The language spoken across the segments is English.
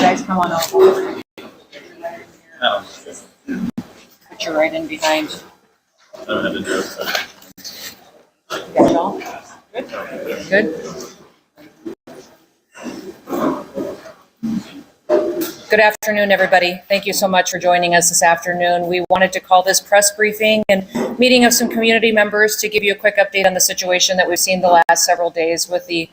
guys come on over. Oh. Put you right in behind. I don't have the joke, so. Got y'all? Good? Good? Good afternoon, everybody. Thank you so much for joining us this afternoon. We wanted to call this press briefing and meeting of some community members to give you a quick update on the situation that we've seen the last several days with the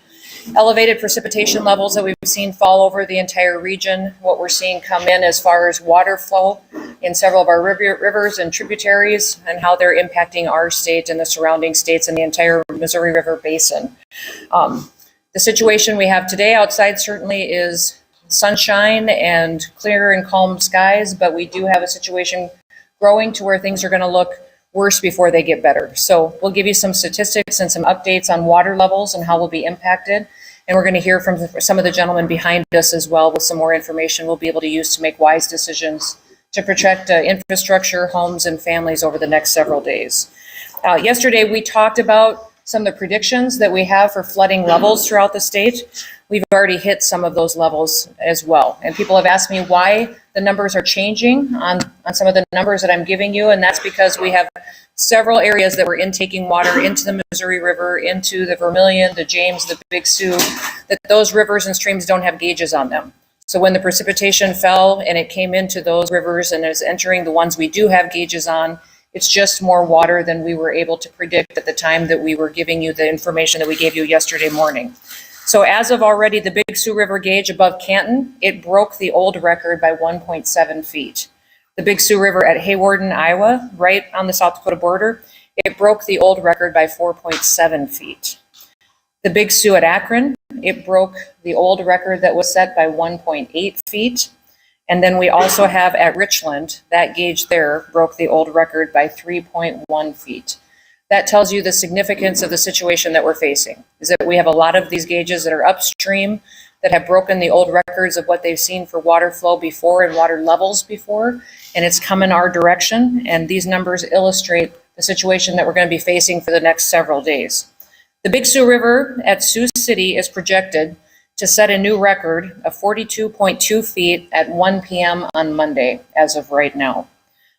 elevated precipitation levels that we've seen fall over the entire region, what we're seeing come in as far as water flow in several of our rivers and tributaries, and how they're impacting our state and the surrounding states and the entire Missouri River Basin. The situation we have today outside certainly is sunshine and clear and calm skies, but we do have a situation growing to where things are going to look worse before they get better. So we'll give you some statistics and some updates on water levels and how we'll be impacted. And we're going to hear from some of the gentlemen behind us as well with some more information we'll be able to use to make wise decisions to protect infrastructure, homes, and families over the next several days. Yesterday, we talked about some of the predictions that we have for flooding levels throughout the state. We've already hit some of those levels as well. And people have asked me why the numbers are changing on some of the numbers that I'm giving you. And that's because we have several areas that we're intaking water into the Missouri River, into the Vermilion, the James, the Big Sioux, that those rivers and streams don't have gauges on them. So when the precipitation fell and it came into those rivers and is entering the ones we do have gauges on, it's just more water than we were able to predict at the time that we were giving you the information that we gave you yesterday morning. So as of already, the Big Sioux River gauge above Canton, it broke the old record by 1.7 feet. The Big Sioux River at Haywarden, Iowa, right on the South Dakota border, it broke the old record by 4.7 feet. The Big Sioux at Akron, it broke the old record that was set by 1.8 feet. And then we also have at Richland, that gauge there broke the old record by 3.1 feet. That tells you the significance of the situation that we're facing, is that we have a lot of these gauges that are upstream that have broken the old records of what they've seen for water flow before and water levels before, and it's come in our direction. And these numbers illustrate the situation that we're going to be facing for the next several days. The Big Sioux River at Sioux City is projected to set a new record of 42.2 feet at 1 p.m. on Monday, as of right now.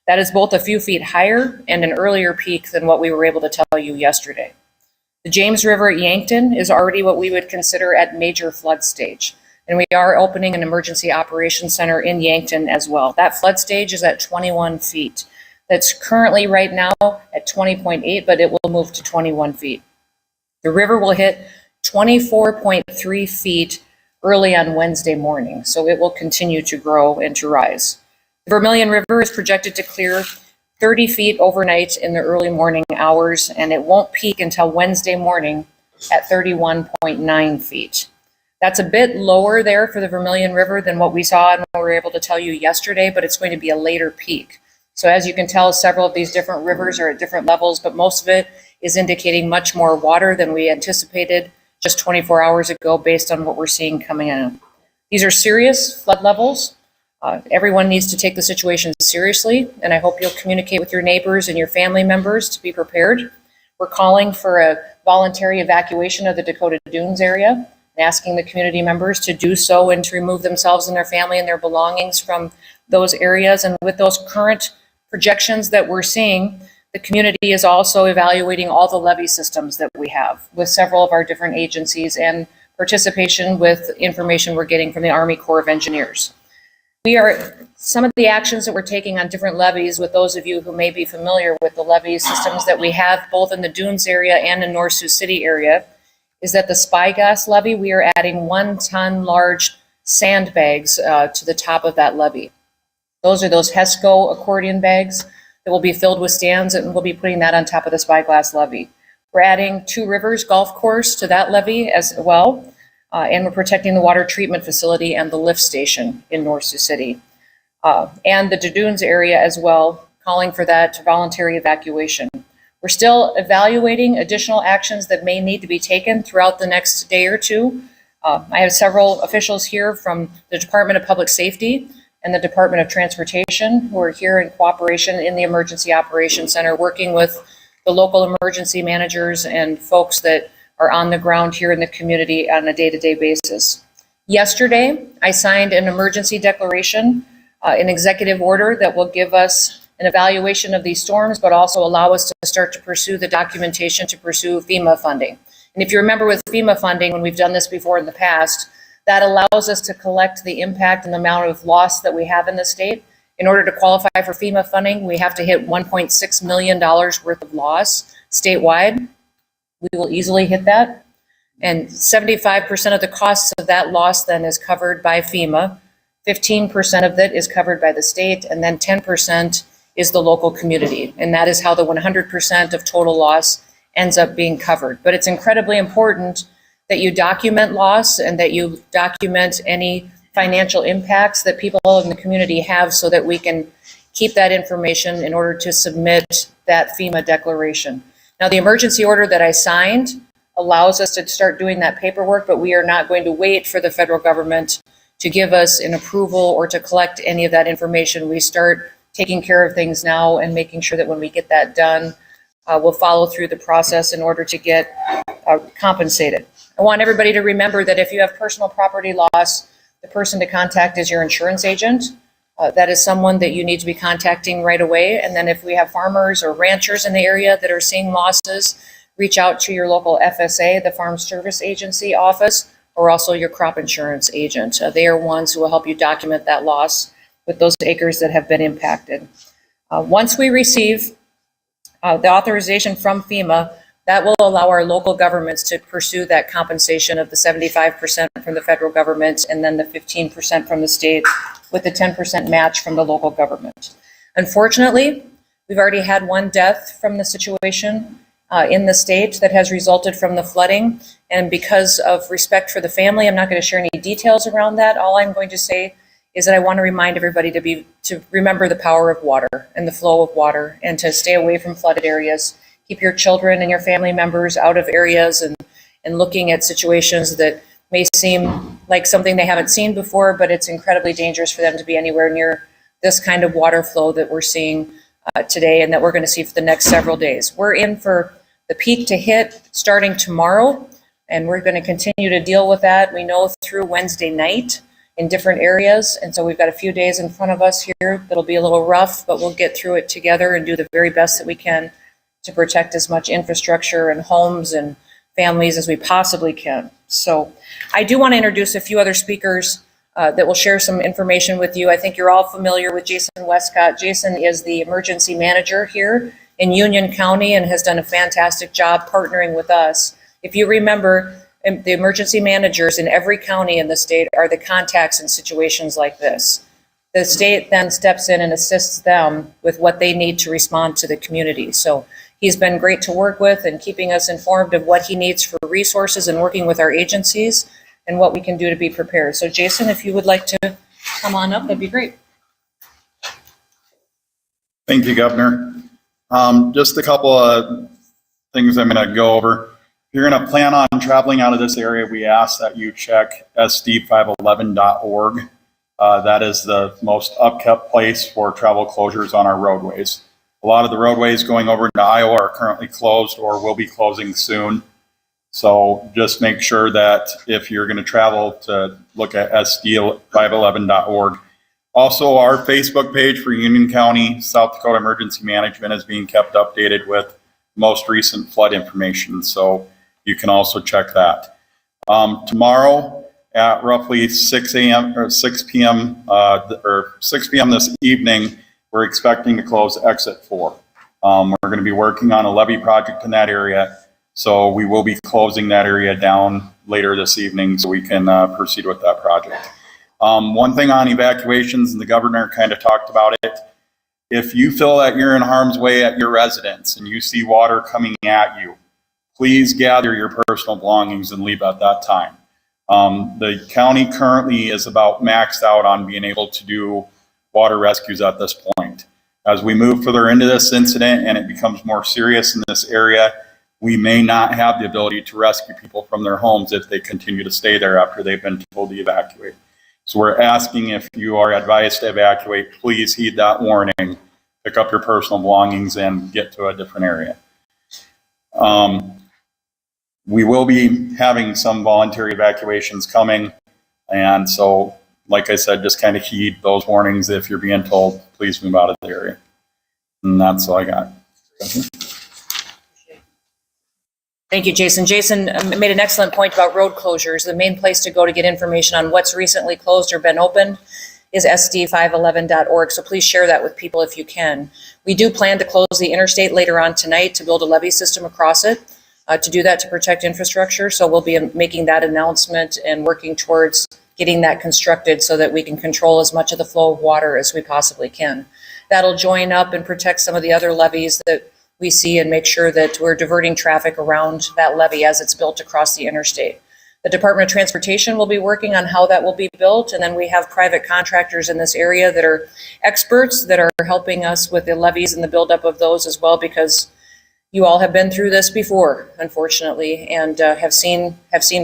That is both a few feet higher and an earlier peak than what we were able to tell you yesterday. The James River at Yankton is already what we would consider at major flood stage, and we are opening an emergency operations center in Yankton as well. That flood stage is at 21 feet. That's currently right now at 20.8, but it will move to 21 feet. The river will hit 24.3 feet early on Wednesday morning, so it will continue to grow and to rise. The Vermilion River is projected to clear 30 feet overnight in the early morning hours, and it won't peak until Wednesday morning at 31.9 feet. That's a bit lower there for the Vermilion River than what we saw and what we were able to tell you yesterday, but it's going to be a later peak. So as you can tell, several of these different rivers are at different levels, but most of it is indicating much more water than we anticipated just 24 hours ago based on what we're seeing coming in. These are serious flood levels. Everyone needs to take the situation seriously, and I hope you'll communicate with your neighbors and your family members to be prepared. We're calling for a voluntary evacuation of the Dakota Dunes area and asking the community members to do so and to remove themselves and their family and their belongings from those areas. And with those current projections that we're seeing, the community is also evaluating all the levee systems that we have with several of our different agencies and participation with information we're getting from the Army Corps of Engineers. Some of the actions that we're taking on different levees, with those of you who may be familiar with the levee systems that we have both in the Dunes area and in North Sioux City area, is that the Spyglass levee, we are adding 1 ton large sandbags to the top of that levee. Those are those HESCO accordion bags that will be filled with stands, and we'll be putting that on top of the Spyglass levee. We're adding Two Rivers Golf Course to that levee as well. And we're protecting the water treatment facility and the lift station in North Sioux City. And the Dunes area as well, calling for that voluntary evacuation. We're still evaluating additional actions that may need to be taken throughout the next day or two. I have several officials here from the Department of Public Safety and the Department of Transportation who are here in cooperation in the Emergency Operations Center, working with the local emergency managers and folks that are on the ground here in the community on a day-to-day basis. Yesterday, I signed an emergency declaration, an executive order that will give us an evaluation of these storms, but also allow us to start to pursue the documentation to pursue FEMA funding. And if you remember with FEMA funding, when we've done this before in the past, that allows us to collect the impact and the amount of loss that we have in the state. In order to qualify for FEMA funding, we have to hit $1.6 million worth of loss statewide. We will easily hit that. And 75% of the costs of that loss then is covered by FEMA. 15% of it is covered by the state, and then 10% is the local community. And that is how the 100% of total loss ends up being covered. But it's incredibly important that you document loss and that you document any financial impacts that people in the community have so that we can keep that information in order to submit that FEMA declaration. Now, the emergency order that I signed allows us to start doing that paperwork, but we are not going to wait for the federal government to give us an approval or to collect any of that information. We start taking care of things now and making sure that when we get that done, we'll follow through the process in order to get compensated. I want everybody to remember that if you have personal property loss, the person to contact is your insurance agent. That is someone that you need to be contacting right away. And then if we have farmers or ranchers in the area that are seeing losses, reach out to your local FSA, the Farm Service Agency office, or also your crop insurance agent. They are ones who will help you document that loss with those acres that have been impacted. Once we receive the authorization from FEMA, that will allow our local governments to pursue that compensation of the 75% from the federal government and then the 15% from the state with the 10% match from the local government. Unfortunately, we've already had one death from the situation in the state that has resulted from the flooding. And because of respect for the family, I'm not going to share any details around that. All I'm going to say is that I want to remind everybody to remember the power of water and the flow of water and to stay away from flooded areas. Keep your children and your family members out of areas and looking at situations that may seem like something they haven't seen before, but it's incredibly dangerous for them to be anywhere near this kind of water flow that we're seeing today and that we're going to see for the next several days. We're in for the peak to hit starting tomorrow, and we're going to continue to deal with that. We know through Wednesday night in different areas, and so we've got a few days in front of us here that'll be a little rough, but we'll get through it together and do the very best that we can to protect as much infrastructure and homes and families as we possibly can. So I do want to introduce a few other speakers that will share some information with you. I think you're all familiar with Jason Westcott. Jason is the emergency manager here in Union County and has done a fantastic job partnering with us. If you remember, the emergency managers in every county in the state are the contacts in situations like this. The state then steps in and assists them with what they need to respond to the community. So he's been great to work with and keeping us informed of what he needs for resources and working with our agencies and what we can do to be prepared. So Jason, if you would like to come on up, that'd be great. Thank you, Governor. Just a couple of things I'm going to go over. If you're going to plan on traveling out of this area, we ask that you check sd511.org. That is the most upkept place for travel closures on our roadways. A lot of the roadways going over into Iowa are currently closed or will be closing soon. So just make sure that if you're going to travel to look at sd511.org. Also, our Facebook page for Union County, South Dakota Emergency Management is being kept updated with most recent flood information. So you can also check that. Tomorrow at roughly 6 a.m. or 6 p.m. Or 6 p.m. this evening, we're expecting to close exit 4. We're going to be working on a levee project in that area. So we will be closing that area down later this evening so we can proceed with that project. One thing on evacuations, and the governor kind of talked about it, if you feel that you're in harm's way at your residence and you see water coming at you, please gather your personal belongings and leave at that time. The county currently is about maxed out on being able to do water rescues at this point. As we move further into this incident and it becomes more serious in this area, we may not have the ability to rescue people from their homes if they continue to stay there after they've been told to evacuate. So we're asking if you are advised to evacuate, please heed that warning, pick up your personal belongings and get to a different area. We will be having some voluntary evacuations coming And so, like I said, just kind of heed those warnings if you're being told, please move out of the area. And that's all I got. Thank you, Jason. Jason made an excellent point about road closures. The main place to go to get information on what's recently closed or been opened is sd511.org. So please share that with people if you can. We do plan to close the interstate later on tonight to build a levee system across it, to do that to protect infrastructure. So we'll be making that announcement and working towards getting that constructed so that we can control as much of the flow of water as we possibly can. That'll join up and protect some of the other levees that we see and make sure that we're diverting traffic around that levee as it's built across the interstate. The Department of Transportation will be working on how that will be built, and then we have private contractors in this area that are experts that are helping us with the levees and the buildup of those as well, because you all have been through this before, unfortunately, and have seen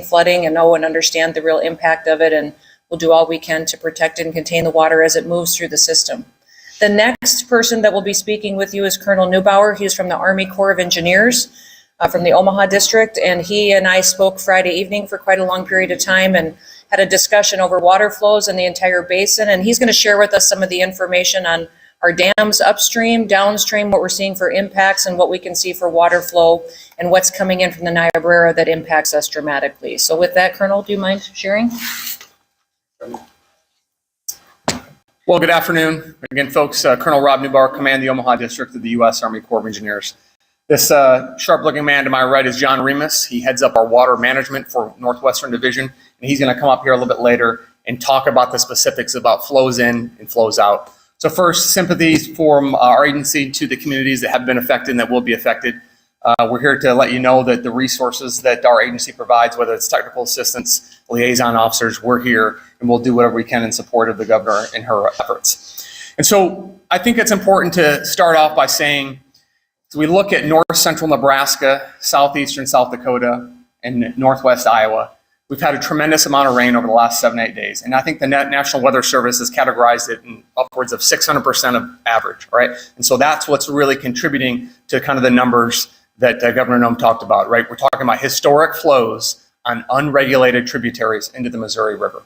flooding and know and understand the real impact of it, and we'll do all we can to protect and contain the water as it moves through the system. The next person that will be speaking with you is Colonel Neubauer. He's from the Army Corps of Engineers from the Omaha district, and he and I spoke Friday evening for quite a long period of time and had a discussion over water flows in the entire basin, and he's going to share with us some of the information on our dams upstream, downstream, what we're seeing for impacts and what we can see for water flow and what's coming in from the Niobrara that impacts us dramatically. So with that, Colonel, do you mind sharing? Well, good afternoon. Again, folks, Colonel Rob Neubauer, command the Omaha District of the U.S. Army Corps of Engineers. This sharp-looking man to my right is John Remus. He heads up our water management for Northwestern Division, and he's going to come up here a little bit later and talk about the specifics about flows in and flows out. So first, sympathies from our agency to the communities that have been affected and that will be affected. We're here to let you know that the resources that our agency provides, whether it's technical assistance, liaison officers, we're here and we'll do whatever we can in support of the governor and her efforts. And so I think it's important to start off by saying, as we look at north central Nebraska, southeastern South Dakota, and northwest Iowa, we've had a tremendous amount of rain over the last 7-8 days. And I think the National Weather Service has categorized it in upwards of 600% of average, right? And so that's what's really contributing to kind of the numbers that Governor Noem talked about, right? We're talking about historic flows on unregulated tributaries into the Missouri River.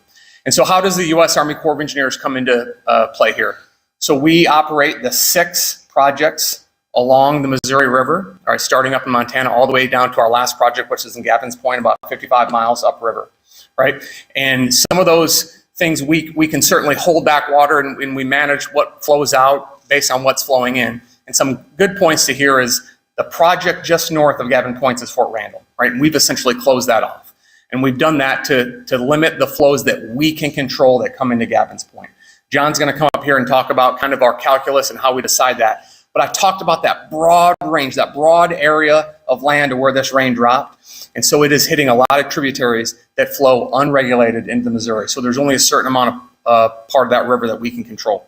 And so how does the U.S. Army Corps of Engineers come into play here? So we operate the 6 projects along the Missouri River, all right, starting up in Montana all the way down to our last project, which is in Gavin's Point, about 55 miles upriver, right? And some of those things we can certainly hold back water and we manage what flows out based on what's flowing in. And some good points to hear is the project just north of Gavin Points is Fort Randall, right? And we've essentially closed that off. And we've done that to limit the flows that we can control that come into Gavin's Point. John's going to come up here and talk about kind of our calculus and how we decide that. But I talked about that broad range, that broad area of land where this rain dropped. And so it is hitting a lot of tributaries that flow unregulated into the Missouri. So there's only a certain amount of part of that river that we can control.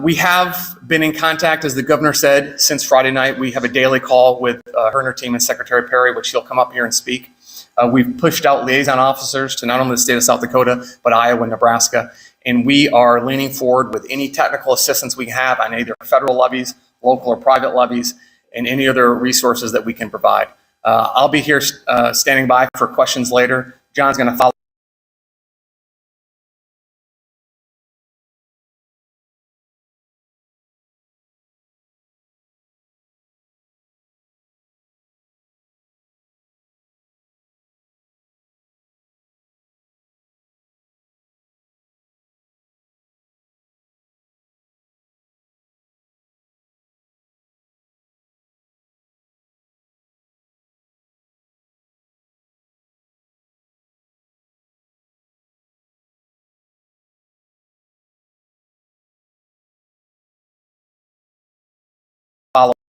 We have been in contact, as the governor said, since Friday night. We have a daily call with her and her team and Secretary Perry, which she'll come up here and speak. We've pushed out liaison officers to not only the state of South Dakota, but Iowa and Nebraska. And we are leaning forward with any technical assistance we have on either federal levies, local or private levies, and any other resources that we can provide. I'll be here standing by for questions later. John's going to follow.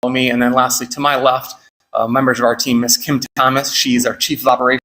Me. And then lastly, to my left, members of our team, Ms. Kim Thomas. She's our Chief of Operations.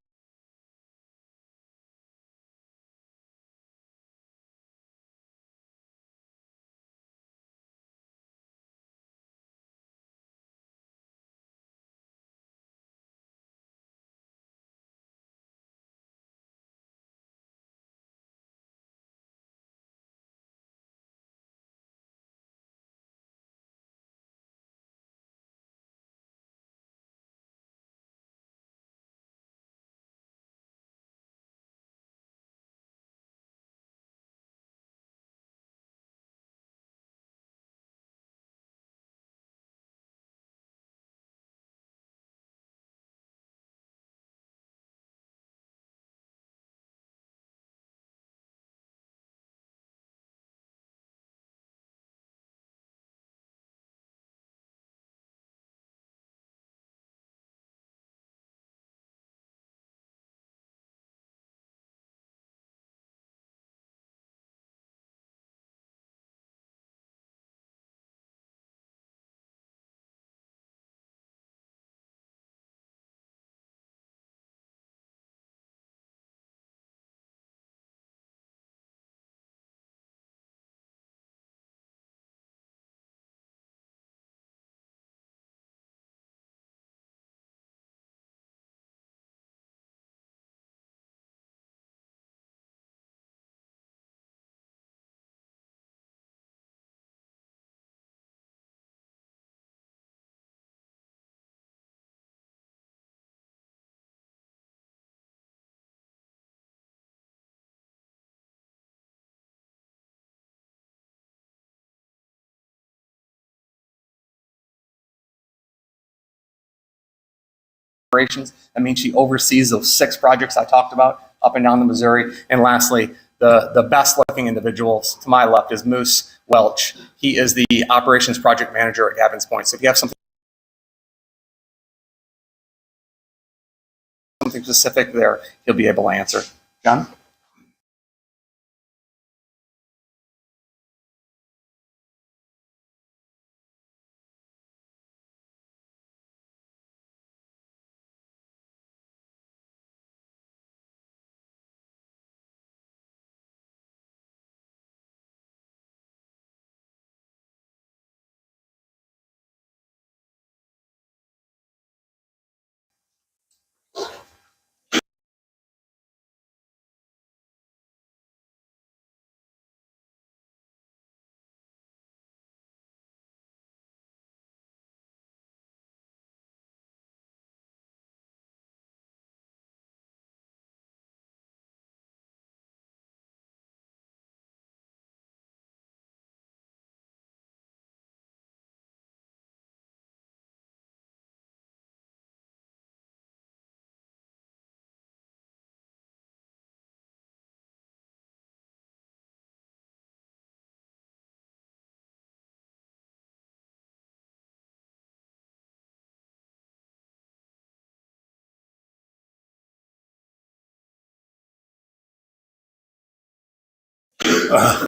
operations. That means she oversees those 6 projects I talked about up and down the Missouri. And lastly, the best looking individuals to my left is Moose Welch. He is the operations project manager at Gavin's Point. So if you have something specific there, he'll be able to answer. John?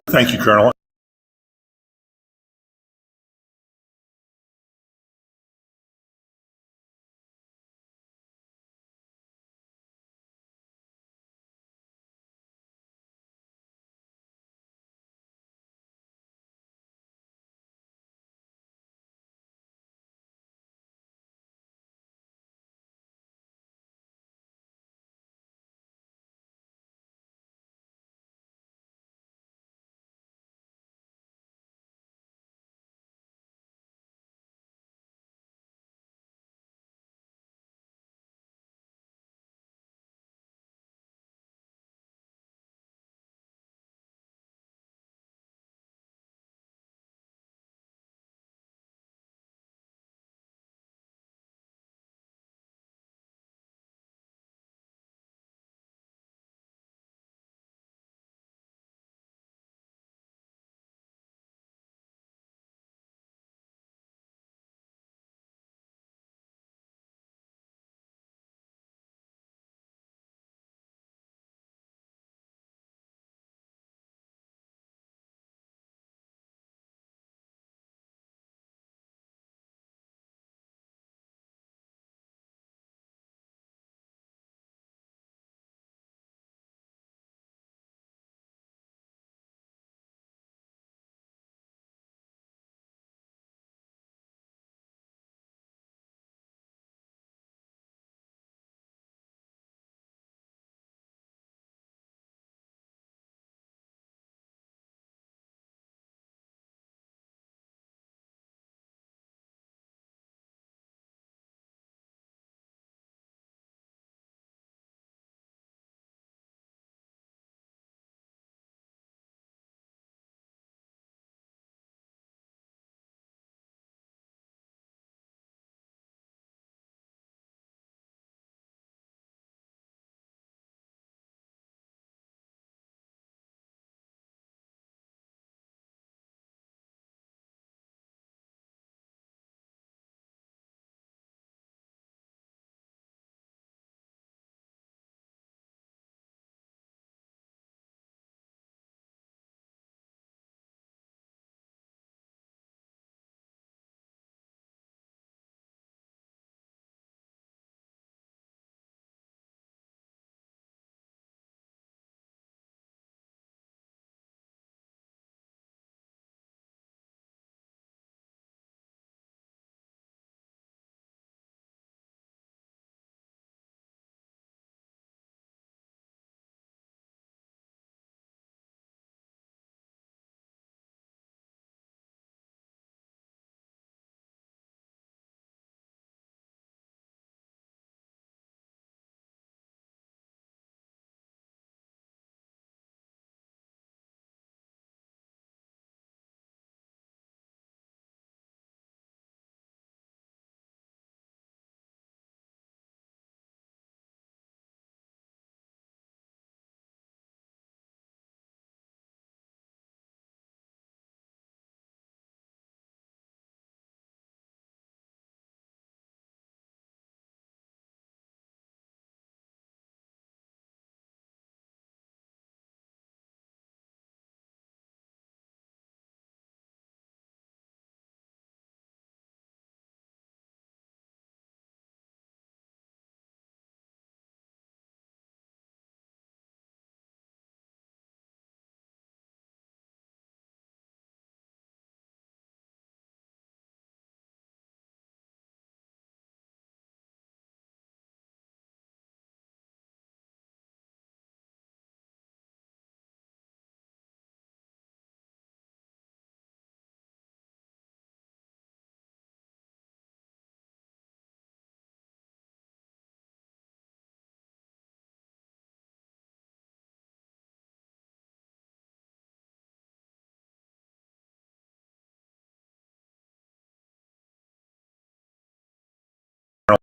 Thank you, Colonel.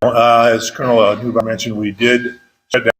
As Colonel Newbar mentioned, we did shut down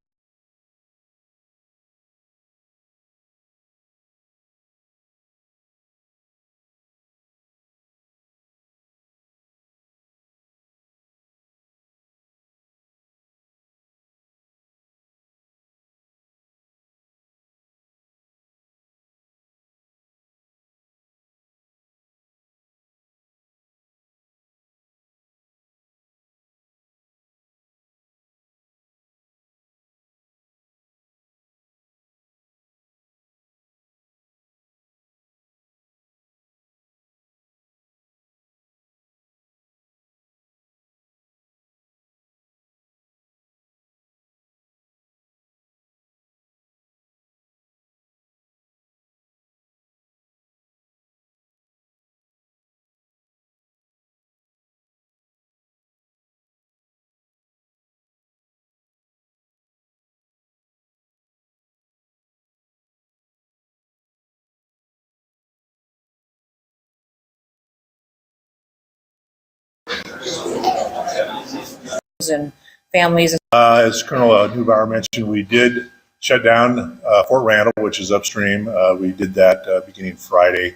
And families. as Colonel Newbar mentioned, we did shut down Fort Randall, which is upstream. We did that beginning Friday.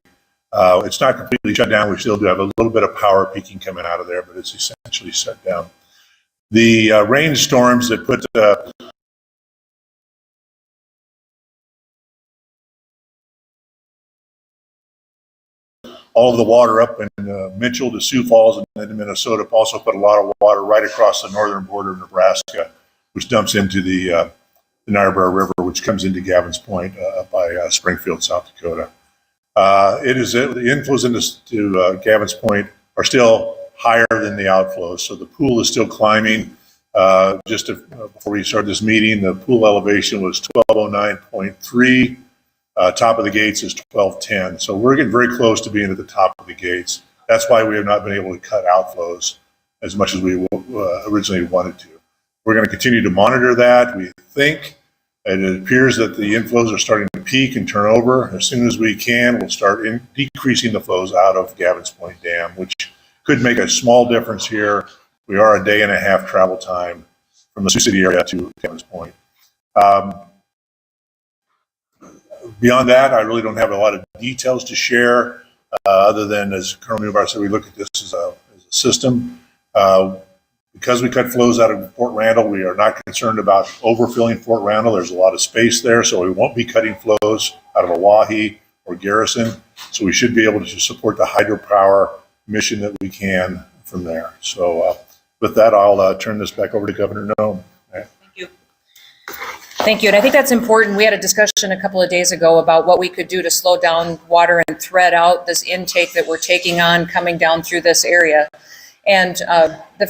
It's not completely shut down. We still do have a little bit of power peaking coming out of there, but it's essentially shut down. The rainstorms that put all of the water up in Mitchell to Sioux Falls and then to Minnesota also put a lot of water right across the northern border of Nebraska, which dumps into the Niobrara River, which comes into Gavins Point by Springfield, South Dakota. The inflows into Gavins Point are still higher than the outflows, so the pool is still climbing. Before we started this meeting, the pool elevation was 1209.3. Top of the gates is 1210. So we're getting very close to being at the top of the gates. That's why we have not been able to cut outflows as much as we originally wanted to. We're going to continue to monitor that. We think, and it appears that the inflows are starting to peak and turn over. As soon as we can, we'll start decreasing the flows out of Gavins Point Dam, which could make a small difference here. We are a day and a half travel time from the Sioux City area to Gavins Point. Beyond that, I really don't have a lot of details to share, other than, as Colonel Newbar said, we look at this as a system. Because we cut flows out of Fort Randall, we are not concerned about overfilling Fort Randall. There's a lot of space there, so we won't be cutting flows out of Oahe or Garrison. So we should be able to support the hydropower mission that we can from there. So with that, I'll turn this back over to Governor Noem. Thank you. Thank you. And I think that's important. We had a discussion a couple of days ago about what we could do to slow down water and thread out this intake that we're taking on coming down through this area. And the